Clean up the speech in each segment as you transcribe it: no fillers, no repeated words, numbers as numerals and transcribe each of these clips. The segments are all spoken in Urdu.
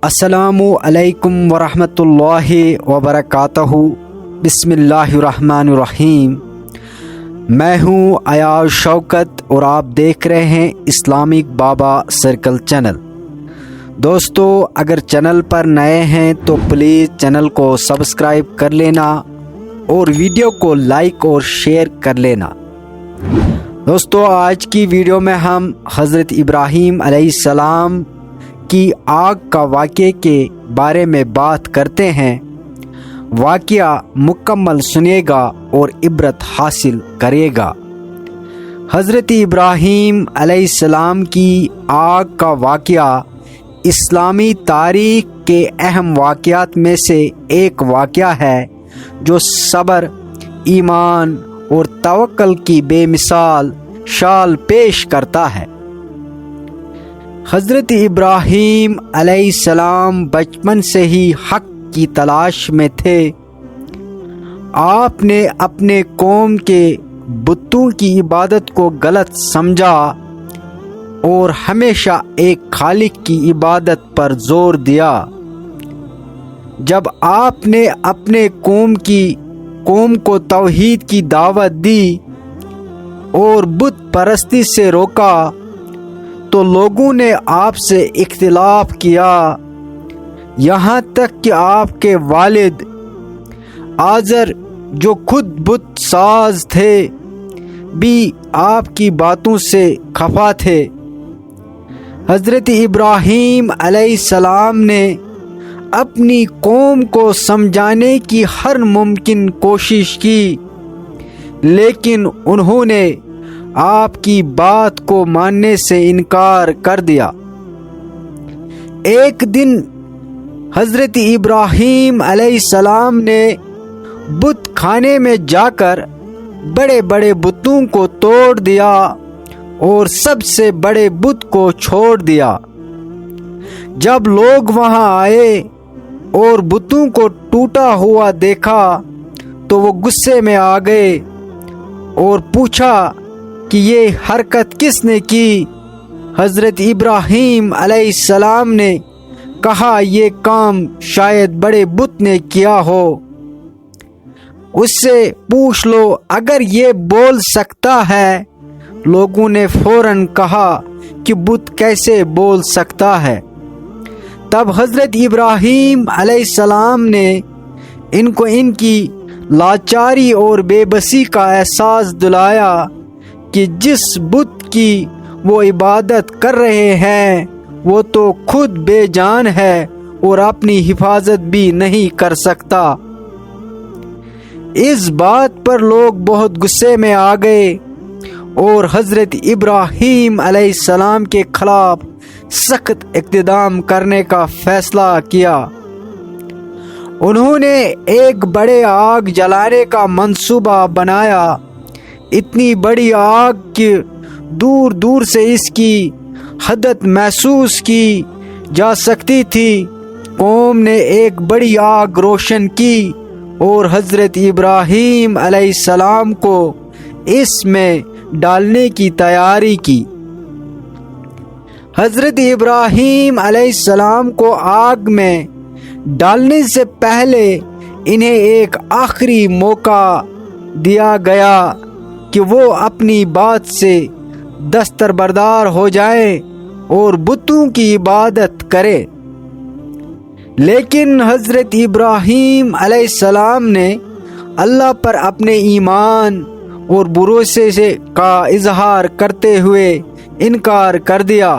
السلام علیکم ورحمۃ اللہ وبرکاتہ۔ بسم اللہ الرحمن الرحیم۔ میں ہوں ایاز شوکت اور آپ دیکھ رہے ہیں اسلامک بابا سرکل چینل۔ دوستو، اگر چینل پر نئے ہیں تو پلیز چینل کو سبسکرائب کر لینا اور ویڈیو کو لائک اور شیئر کر لینا۔ دوستو، آج کی ویڈیو میں ہم حضرت ابراہیم علیہ السلام کی آگ کا واقعے کے بارے میں بات کرتے ہیں۔ واقعہ مکمل سنیے گا اور عبرت حاصل کرے گا۔ حضرت ابراہیم علیہ السلام کی آگ کا واقعہ اسلامی تاریخ کے اہم واقعات میں سے ایک واقعہ ہے جو صبر، ایمان اور توکل کی بے مثال شال پیش کرتا ہے۔ حضرت ابراہیم علیہ السلام بچپن سے ہی حق کی تلاش میں تھے۔ آپ نے اپنے قوم کے بتوں کی عبادت کو غلط سمجھا اور ہمیشہ ایک خالق کی عبادت پر زور دیا۔ جب آپ نے اپنے قوم کو توحید کی دعوت دی اور بت پرستی سے روکا تو لوگوں نے آپ سے اختلاف کیا، یہاں تک کہ آپ کے والد آزر جو خود بت ساز تھے بھی آپ کی باتوں سے خفا تھے۔ حضرت ابراہیم علیہ السلام نے اپنی قوم کو سمجھانے کی ہر ممکن کوشش کی، لیکن انہوں نے آپ کی بات کو ماننے سے انکار کر دیا۔ ایک دن حضرت ابراہیم علیہ السلام نے بت خانے میں جا کر بڑے بڑے بتوں کو توڑ دیا اور سب سے بڑے بت کو چھوڑ دیا۔ جب لوگ وہاں آئے اور بتوں کو ٹوٹا ہوا دیکھا تو وہ غصے میں آ گئے اور پوچھا کہ یہ حرکت کس نے کی؟ حضرت ابراہیم علیہ السلام نے کہا، یہ کام شاید بڑے بت نے کیا ہو، اس سے پوچھ لو اگر یہ بول سکتا ہے۔ لوگوں نے فوراً کہا کہ بت کیسے بول سکتا ہے؟ تب حضرت ابراہیم علیہ السلام نے ان کو ان کی لاچاری اور بے بسی کا احساس دلایا کہ جس بت کی وہ عبادت کر رہے ہیں وہ تو خود بے جان ہے اور اپنی حفاظت بھی نہیں کر سکتا۔ اس بات پر لوگ بہت غصے میں آ گئے اور حضرت ابراہیم علیہ السلام کے خلاف سخت اقدام کرنے کا فیصلہ کیا۔ انہوں نے ایک بڑے آگ جلانے کا منصوبہ بنایا، اتنی بڑی آگ کہ دور دور سے اس کی حدت محسوس کی جا سکتی تھی۔ قوم نے ایک بڑی آگ روشن کی اور حضرت ابراہیم علیہ السلام کو اس میں ڈالنے کی تیاری کی۔ حضرت ابراہیم علیہ السلام کو آگ میں ڈالنے سے پہلے انہیں ایک آخری موقع دیا گیا کہ وہ اپنی بات سے دستبردار ہو جائیں اور بتوں کی عبادت کریں۔ لیکن حضرت ابراہیم علیہ السلام نے اللہ پر اپنے ایمان اور بھروسے کا اظہار کرتے ہوئے انکار کر دیا۔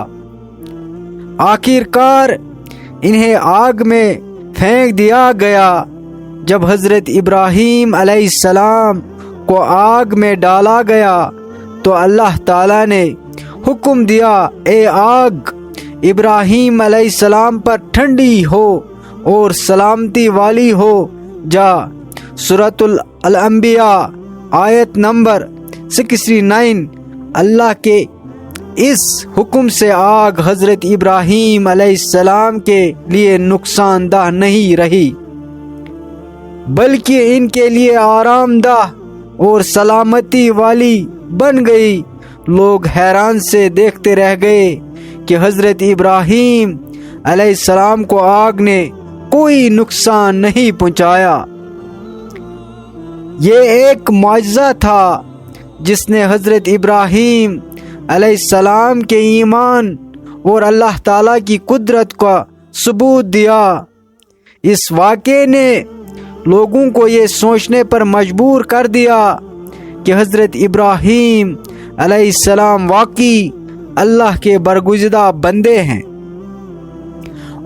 آخرکار انہیں آگ میں پھینک دیا گیا۔ جب حضرت ابراہیم علیہ السلام کو آگ میں ڈالا گیا تو اللہ تعالیٰ نے حکم دیا، اے آگ ابراہیم علیہ السلام پر ٹھنڈی ہو اور سلامتی والی ہو جا۔ سورۃ الانبیاء آیت نمبر 69۔ اللہ کے اس حکم سے آگ حضرت ابراہیم علیہ السلام کے لیے نقصان دہ نہیں رہی بلکہ ان کے لیے آرام دہ اور سلامتی والی بن گئی۔ لوگ حیران سے دیکھتے رہ گئے کہ حضرت ابراہیم علیہ السلام کو آگ نے کوئی نقصان نہیں پہنچایا۔ یہ ایک معجزہ تھا جس نے حضرت ابراہیم علیہ السلام کے ایمان اور اللہ تعالیٰ کی قدرت کا ثبوت دیا۔ اس واقعے نے لوگوں کو یہ سوچنے پر مجبور کر دیا کہ حضرت ابراہیم علیہ السلام واقعی اللہ کے برگزیدہ بندے ہیں،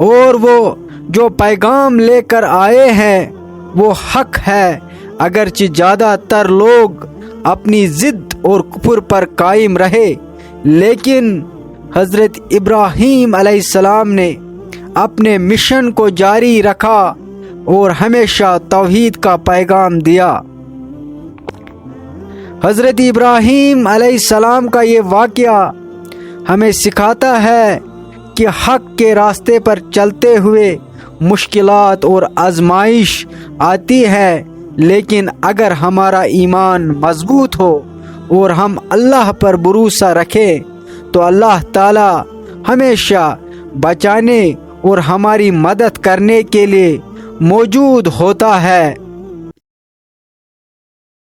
اور وہ جو پیغام لے کر آئے ہیں وہ حق ہے، اگرچہ زیادہ تر لوگ اپنی ضد اور کفر پر قائم رہے، لیکن حضرت ابراہیم علیہ السلام نے اپنے مشن کو جاری رکھا اور ہمیشہ توحید کا پیغام دیا۔ حضرت ابراہیم علیہ السلام کا یہ واقعہ ہمیں سکھاتا ہے کہ حق کے راستے پر چلتے ہوئے مشکلات اور آزمائش آتی ہے، لیکن اگر ہمارا ایمان مضبوط ہو اور ہم اللہ پر بھروسہ رکھیں تو اللہ تعالی ہمیشہ بچانے اور ہماری مدد کرنے کے لیے موجود ہوتا ہے۔